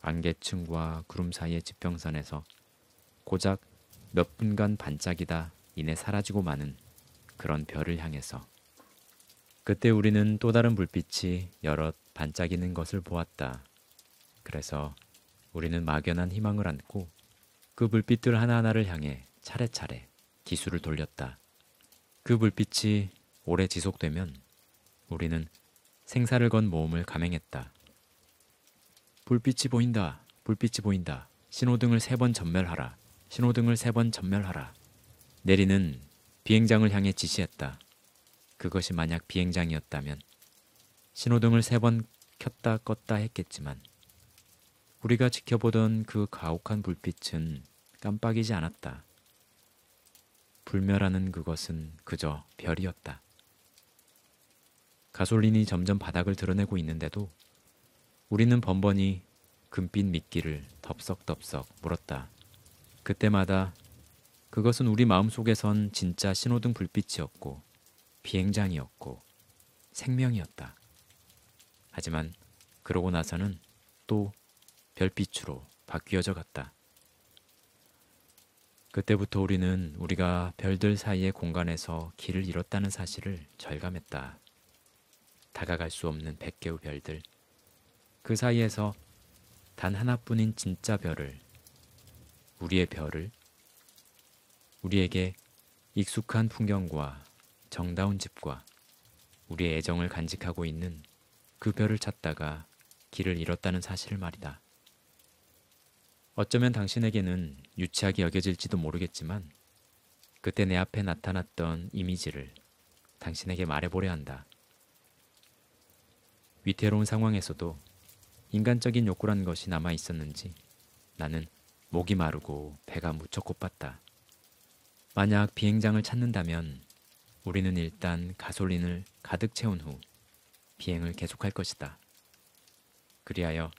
안개층과 구름 사이의 지평선에서 고작 몇 분간 반짝이다 이내 사라지고 마는 그런 별을 향해서. 그때 우리는 또 다른 불빛이 여럿 반짝이는 것을 보았다. 그래서 우리는 막연한 희망을 안고 그 불빛들 하나하나를 향해 차례차례 기술을 돌렸다. 그 불빛이 오래 지속되면 우리는 생사를 건 모험을 감행했다. 불빛이 보인다. 불빛이 보인다. 신호등을 3번 전멸하라. 신호등을 3번 전멸하라. 내리는 비행장을 향해 지시했다. 그것이 만약 비행장이었다면 신호등을 3번 켰다 껐다 했겠지만 우리가 지켜보던 그 가혹한 불빛은 깜빡이지 않았다. 불멸하는 그것은 그저 별이었다. 가솔린이 점점 바닥을 드러내고 있는데도 우리는 번번이 금빛 미끼를 덥석덥석 물었다. 그때마다 그것은 우리 마음속에선 진짜 신호등 불빛이었고 비행장이었고 생명이었다. 하지만 그러고 나서는 또 별빛으로 바뀌어져 갔다. 그때부터 우리는 우리가 별들 사이의 공간에서 길을 잃었다는 사실을 절감했다. 다가갈 수 없는 100개의 별들, 그 사이에서 단 하나뿐인 진짜 별을, 우리의 별을, 우리에게 익숙한 풍경과 정다운 집과 우리의 애정을 간직하고 있는 그 별을 찾다가 길을 잃었다는 사실을 말이다. 어쩌면 당신에게는 유치하게 여겨질지도 모르겠지만 그때 내 앞에 나타났던 이미지를 당신에게 말해보려 한다. 위태로운 상황에서도 인간적인 욕구란 것이 남아 있었는지 나는 목이 마르고 배가 무척 고팠다. 만약 비행장을 찾는다면 우리는 일단 가솔린을 가득 채운 후 비행을 계속할 것이다. 그리하여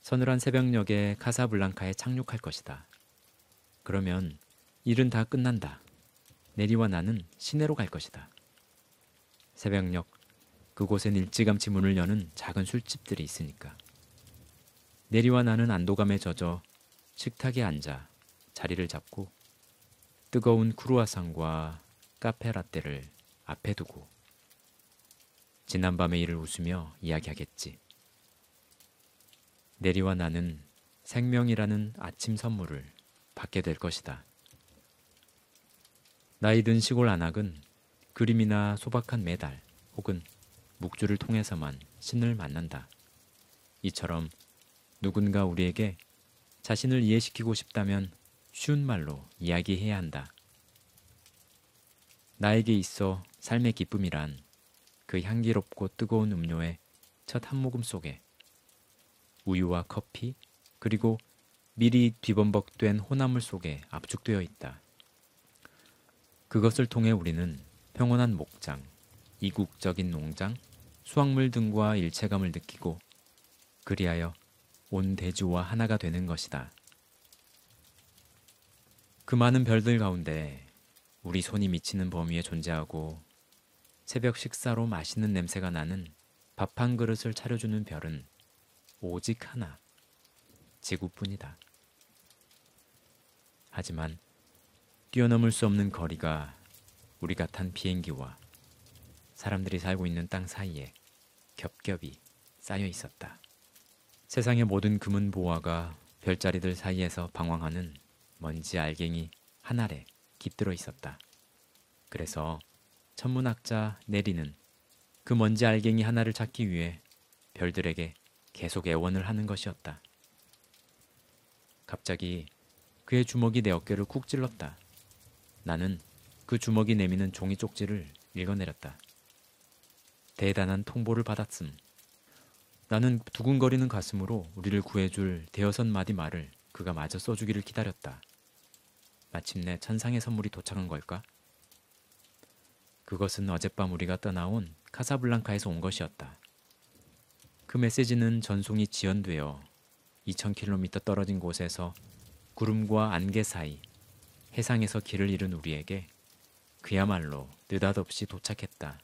서늘한 새벽녘에 카사블랑카에 착륙할 것이다. 그러면 일은 다 끝난다. 내리와 나는 시내로 갈 것이다. 새벽녘 그곳엔 일찌감치 문을 여는 작은 술집들이 있으니까. 내리와 나는 안도감에 젖어 식탁에 앉아 자리를 잡고 뜨거운 크루아상과 카페라떼를 앞에 두고 지난밤의 일을 웃으며 이야기하겠지. 내리와 나는 생명이라는 아침 선물을 받게 될 것이다. 나이 든 시골 안악은 그림이나 소박한 메달 혹은 묵주를 통해서만 신을 만난다. 이처럼 누군가 우리에게 자신을 이해시키고 싶다면 쉬운 말로 이야기해야 한다. 나에게 있어 삶의 기쁨이란 그 향기롭고 뜨거운 음료의 첫 한 모금 속에 우유와 커피 그리고 미리 뒤범벅된 혼합물 속에 압축되어 있다. 그것을 통해 우리는 평온한 목장, 이국적인 농장, 수확물 등과 일체감을 느끼고 그리하여 온 대지와 하나가 되는 것이다. 그 많은 별들 가운데 우리 손이 미치는 범위에 존재하고 새벽 식사로 맛있는 냄새가 나는 밥 한 그릇을 차려주는 별은 오직 하나, 지구뿐이다. 하지만 뛰어넘을 수 없는 거리가 우리가 탄 비행기와 사람들이 살고 있는 땅 사이에 겹겹이 쌓여 있었다. 세상의 모든 금은 보화가 별자리들 사이에서 방황하는 먼지 알갱이 한 알에 깃들어 있었다. 그래서 천문학자 내리는 그 먼지 알갱이 하나를 찾기 위해 별들에게 계속 애원을 하는 것이었다. 갑자기 그의 주먹이 내 어깨를 쿡 찔렀다. 나는 그 주먹이 내미는 종이 쪽지를 읽어내렸다. 대단한 통보를 받았음. 나는 두근거리는 가슴으로 우리를 구해줄 대여섯 마디 말을 그가 마저 써주기를 기다렸다. 마침내 천상의 선물이 도착한 걸까? 그것은 어젯밤 우리가 떠나온 카사블랑카에서 온 것이었다. 그 메시지는 전송이 지연되어 2000km 떨어진 곳에서 구름과 안개 사이 해상에서 길을 잃은 우리에게 그야말로 느닷없이 도착했다.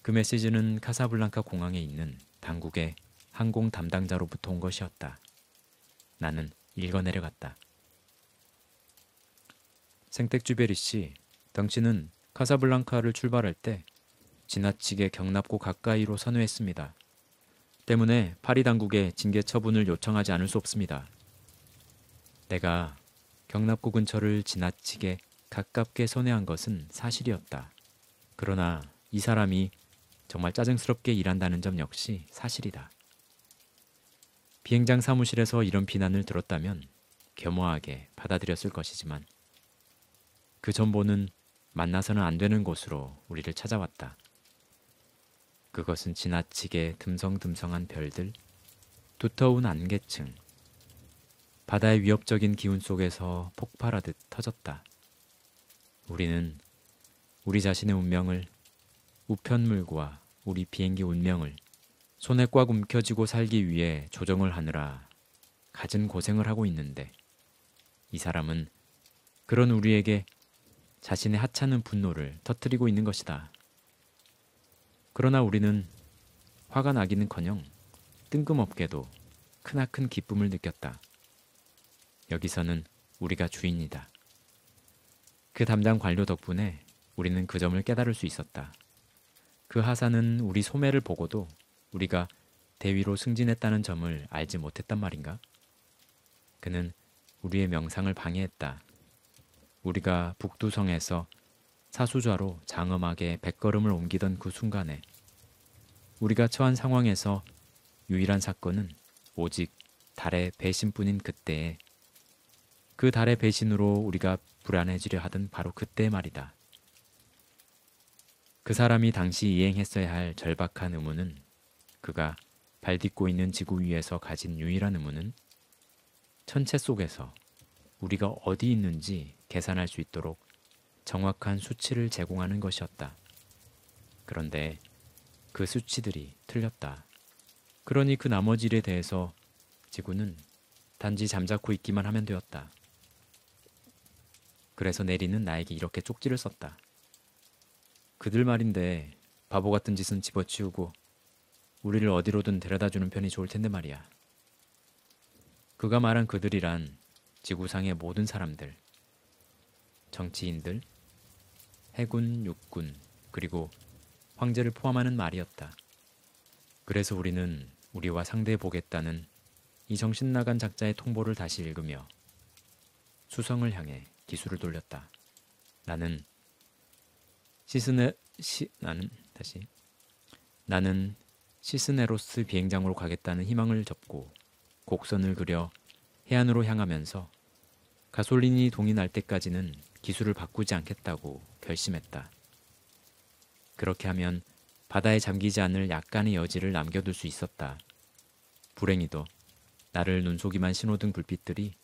그 메시지는 카사블랑카 공항에 있는 당국의 항공 담당자로부터 온 것이었다. 나는 읽어내려갔다. 생텍쥐베리 씨, 당신은 카사블랑카를 출발할 때 지나치게 경납고 가까이로 선회했습니다. 때문에 파리 당국에 징계 처분을 요청하지 않을 수 없습니다. 내가 경납고 근처를 지나치게 가깝게 선회한 것은 사실이었다. 그러나 이 사람이 정말 짜증스럽게 일한다는 점 역시 사실이다. 비행장 사무실에서 이런 비난을 들었다면 겸허하게 받아들였을 것이지만 그 전보는 만나서는 안 되는 곳으로 우리를 찾아왔다. 그것은 지나치게 듬성듬성한 별들, 두터운 안개층, 바다의 위협적인 기운 속에서 폭발하듯 터졌다. 우리는 우리 자신의 운명을, 우편물과 우리 비행기 운명을 손에 꽉 움켜쥐고 살기 위해 조정을 하느라 갖은 고생을 하고 있는데 이 사람은 그런 우리에게 자신의 하찮은 분노를 터뜨리고 있는 것이다. 그러나 우리는 화가 나기는커녕 뜬금없게도 크나큰 기쁨을 느꼈다. 여기서는 우리가 주인이다. 그 담당 관료 덕분에 우리는 그 점을 깨달을 수 있었다. 그 하사는 우리 소매를 보고도 우리가 대위로 승진했다는 점을 알지 못했단 말인가? 그는 우리의 명상을 방해했다. 우리가 북두성에서 사수좌로 장엄하게 백걸음을 옮기던 그 순간에 우리가 처한 상황에서 유일한 사건은 오직 달의 배신뿐인 그때에 그 달의 배신으로 우리가 불안해지려 하던 바로 그때 말이다. 그 사람이 당시 이행했어야 할 절박한 의무는 그가 발딛고 있는 지구 위에서 가진 유일한 의무는 천체 속에서 우리가 어디 있는지 계산할 수 있도록 정확한 수치를 제공하는 것이었다. 그런데 그 수치들이 틀렸다. 그러니 그 나머지 일에 대해서 지구는 단지 잠자코 있기만 하면 되었다. 그래서 내리는 나에게 이렇게 쪽지를 썼다. 그들 말인데 바보 같은 짓은 집어치우고 우리를 어디로든 데려다주는 편이 좋을 텐데 말이야. 그가 말한 그들이란 지구상의 모든 사람들, 정치인들, 해군, 육군, 그리고 황제를 포함하는 말이었다. 그래서 우리는 우리와 상대해보겠다는 이 정신나간 작자의 통보를 다시 읽으며 수성을 향해 기술을 돌렸다. 나는 시스네로스 비행장으로 가겠다는 희망을 접고 곡선을 그려 해안으로 향하면서 가솔린이 동이 날 때까지는 기술을 바꾸지 않겠다고 결심했다. 그렇게 하면 바다에 잠기지 않을 약간의 여지를 남겨둘 수 있었다. 불행히도 나를 눈속이만 신호등 불빛들이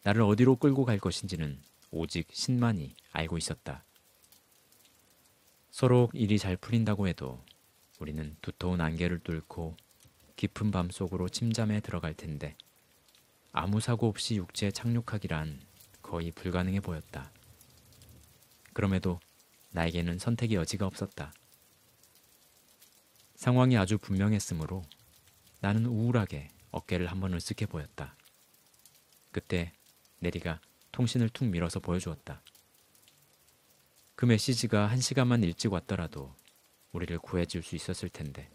나를 어디로 끌고 갈 것인지는 오직 신만이 알고 있었다. 서로 일이 잘 풀린다고 해도 우리는 두터운 안개를 뚫고 깊은 밤 속으로 침잠에 들어갈 텐데 아무 사고 없이 육지에 착륙하기란 거의 불가능해 보였다. 그럼에도 나에게는 선택의 여지가 없었다. 상황이 아주 분명했으므로 나는 우울하게 어깨를 한번 으쓱해 보였다. 그때 내리가 통신을 툭 밀어서 보여주었다. 그 메시지가 1시간만 일찍 왔더라도 우리를 구해줄 수 있었을 텐데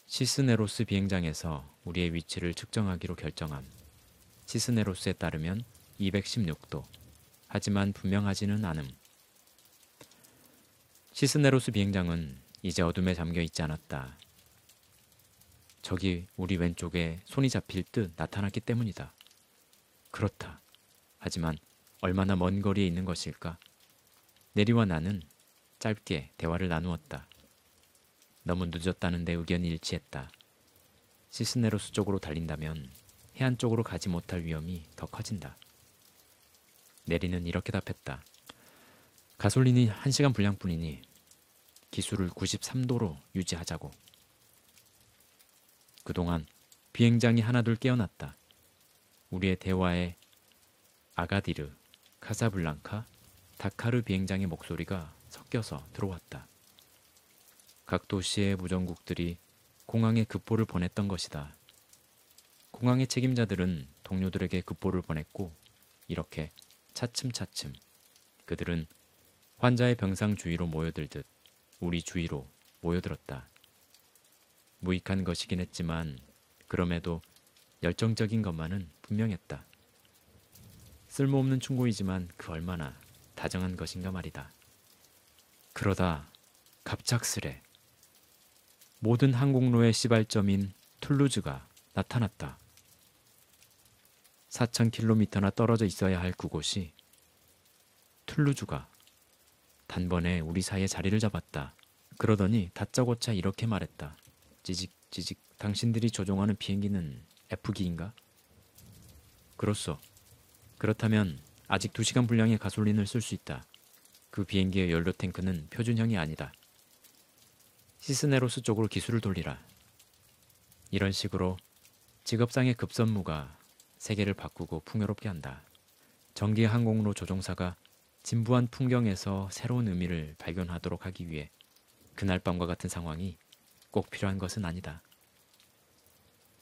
시스네로스 비행장에서 우리의 위치를 측정하기로 결정함. 시스네로스에 따르면 216도. 하지만 분명하지는 않음. 시스네로스 비행장은 이제 어둠에 잠겨 있지 않았다. 저기 우리 왼쪽에 손이 잡힐 듯 나타났기 때문이다. 그렇다. 하지만 얼마나 먼 거리에 있는 것일까? 내리와 나는 짧게 대화를 나누었다. 너무 늦었다는 데 의견이 일치했다. 시스네로스 쪽으로 달린다면 해안 쪽으로 가지 못할 위험이 더 커진다. 내리는 이렇게 답했다. 가솔린이 1시간 분량뿐이니 기수를 93도로 유지하자고. 그동안 비행장이 하나둘 깨어났다. 우리의 대화에 아가디르, 카사블랑카, 다카르 비행장의 목소리가 섞여서 들어왔다. 각 도시의 무전국들이 공항에 급보를 보냈던 것이다. 공항의 책임자들은 동료들에게 급보를 보냈고 이렇게 차츰차츰 그들은 환자의 병상 주위로 모여들듯 우리 주위로 모여들었다. 무익한 것이긴 했지만 그럼에도 열정적인 것만은 분명했다. 쓸모없는 충고이지만 그 얼마나 다정한 것인가 말이다. 그러다 갑작스레 모든 항공로의 시발점인 툴루즈가 나타났다. 4,000km나 떨어져 있어야 할 그곳이 툴루즈가 단번에 우리 사이에 자리를 잡았다. 그러더니 다짜고짜 이렇게 말했다. 찌직찌직 당신들이 조종하는 비행기는 F기인가? 그렇소. 그렇다면 아직 2시간 분량의 가솔린을 쓸 수 있다. 그 비행기의 연료 탱크는 표준형이 아니다. 시스네로스 쪽으로 기술을 돌리라. 이런 식으로 직업상의 급선무가 세계를 바꾸고 풍요롭게 한다. 정기 항공로 조종사가 진부한 풍경에서 새로운 의미를 발견하도록 하기 위해 그날 밤과 같은 상황이 꼭 필요한 것은 아니다.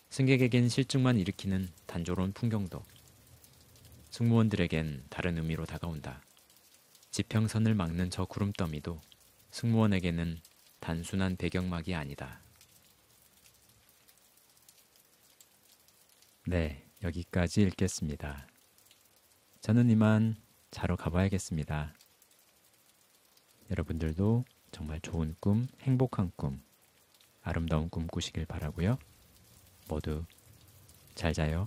승객에겐 실증만 일으키는 단조로운 풍경도 승무원들에겐 다른 의미로 다가온다. 지평선을 막는 저 구름더미도 승무원에게는 단순한 배경막이 아니다. 네, 여기까지 읽겠습니다. 저는 이만 자러 가봐야겠습니다. 여러분들도 정말 좋은 꿈, 행복한 꿈, 아름다운 꿈 꾸시길 바라고요. 모두 잘 자요.